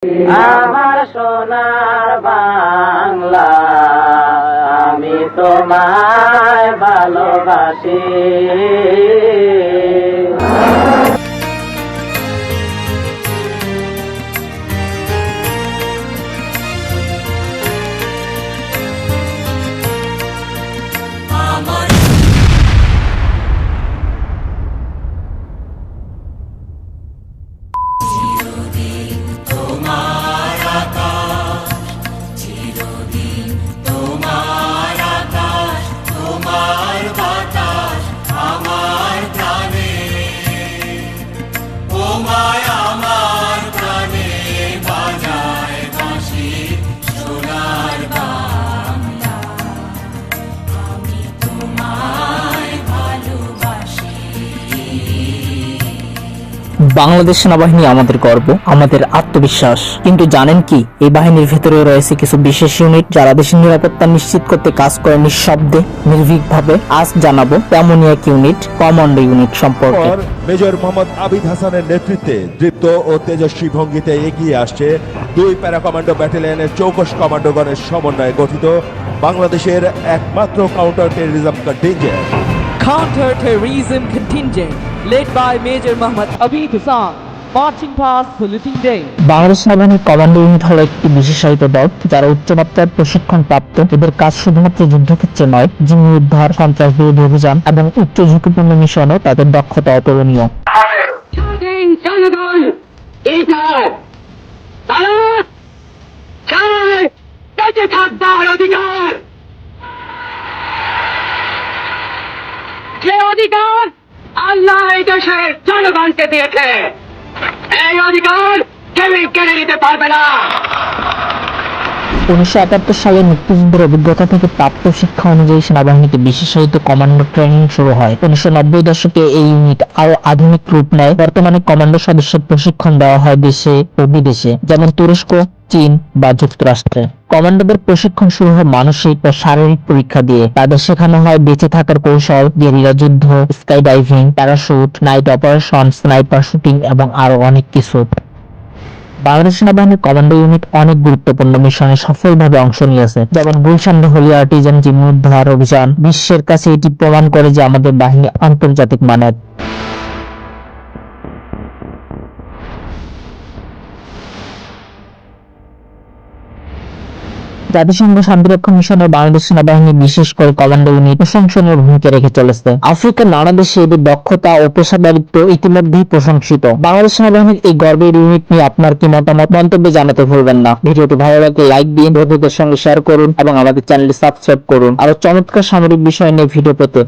আমার সোনার বাংলা, আমি তোমায় ভালোবাসি। বাংলাদেশ সেনাবাহিনী আমাদের গর্ব, আমাদের আত্মবিশ্বাস। কিন্তু জানেন কি, এই বাহিনীর ভেতরে রয়েছে কিছু বিশেষ ইউনিট যারা দেশের নিরাপত্তা নিশ্চিত করতে কাজ করে নিঃশব্দে, নির্ভীকভাবে। আজ জানাবো তেমনই এক ইউনিট, কমান্ডো ইউনিট সম্পর্কে। মেজর মোহাম্মদ আবিদ হাসানের নেতৃত্বে দৃপ্ত ও তেজস্বী ভঙ্গিতে এগিয়ে আসছে 2 প্যারা কমান্ডো ব্যাটালিয়নের চৌকস কমান্ডোগণের সমন্বয়ে গঠিত বাংলাদেশের একমাত্র counter terrorism contingent. Counter-terrorism contingent led by Major Mohammad Abid Hassan, marching past saluting day. Bangladesh সেনাবাহিনীর কমান্ডো ইউনিট হলো একটি বিশেষায়িত দল যারা উচ্চমাত্রার প্রশিক্ষণ প্রাপ্ত। এদের কাজ শুধুমাত্র যুদ্ধক্ষেত্রে নয়, জিম্মি উদ্ধার, সন্ত্রাস বিরোধী অভিযান এবং উচ্চ ঝুঁকিপূর্ণ মিশনও তাদের দক্ষতা অতুলনীয়। যে অধিকার আল্লাহ এই দেশের জনগণকে দিয়েছে, এই অধিকার কেউই কেড়ে নিতে পারবে না। 1971 সালে মুক্তিযুদ্ধের অভিজ্ঞতা থেকে প্রাপ্ত শিক্ষা অনুযায়ী সেনাবাহিনীতে বিশেষায়িত কমান্ডো ট্রেনিং শুরু হয়। 1990 দশকে এই ইউনিট আরো আধুনিক রূপ নেয়। বর্তমানে কমান্ডো সদস্যের প্রশিক্ষণ দেওয়া হয় দেশে ও বিদেশে, যেমন তুরস্ক, চীন বা যুক্তরাষ্ট্রে। কমান্ডোদের প্রশিক্ষণ শুরু হয় মানসিক ও শারীরিক পরীক্ষা দিয়ে। তাদের শেখানো হয় বেঁচে থাকার কৌশল, গেরিলা যুদ্ধ, sky diving, parachute, night operation, sniper shooting এবং আরো অনেক কিছু। বাংলাদেশ সেনাবাহিনীর কমান্ডো ইউনিট অনেক গুরুত্বপূর্ণ মিশনে সফলভাবে অংশ নিয়েছে, যেমন গুলশান হোলি আর্টিজান জিম্মি উদ্ধার অভিযান। বিশ্বের কাছে এটি প্রমাণ করে যে আমাদের বাহিনী আন্তর্জাতিক মানের। জাতিসংঘ শান্তিরক্ষা মিশনে বাংলাদেশ সেনাবাহিনী, বিশেষ করে কমান্ডো ইউনিট, প্রশংসনীয় ভূমিকা রেখে চলেছে। আফ্রিকার নানা দেশে এদের দক্ষতা ও পেশাদারিত্ব ইতিমধ্যেই প্রশংসিত। বাংলাদেশ সেনাবাহিনীর এই গর্বের ইউনিট নিয়ে আপনার কি মতামত, মন্তব্যে জানাতে ভুলবেন না। ভিডিওটি ভালো লাগলে লাইক দিন, বন্ধুদের সঙ্গে শেয়ার করুন এবং আমাদের চ্যানেলটি সাবস্ক্রাইব করুন আরো চমৎকার সামরিক বিষয় নিয়ে ভিডিও পেতে।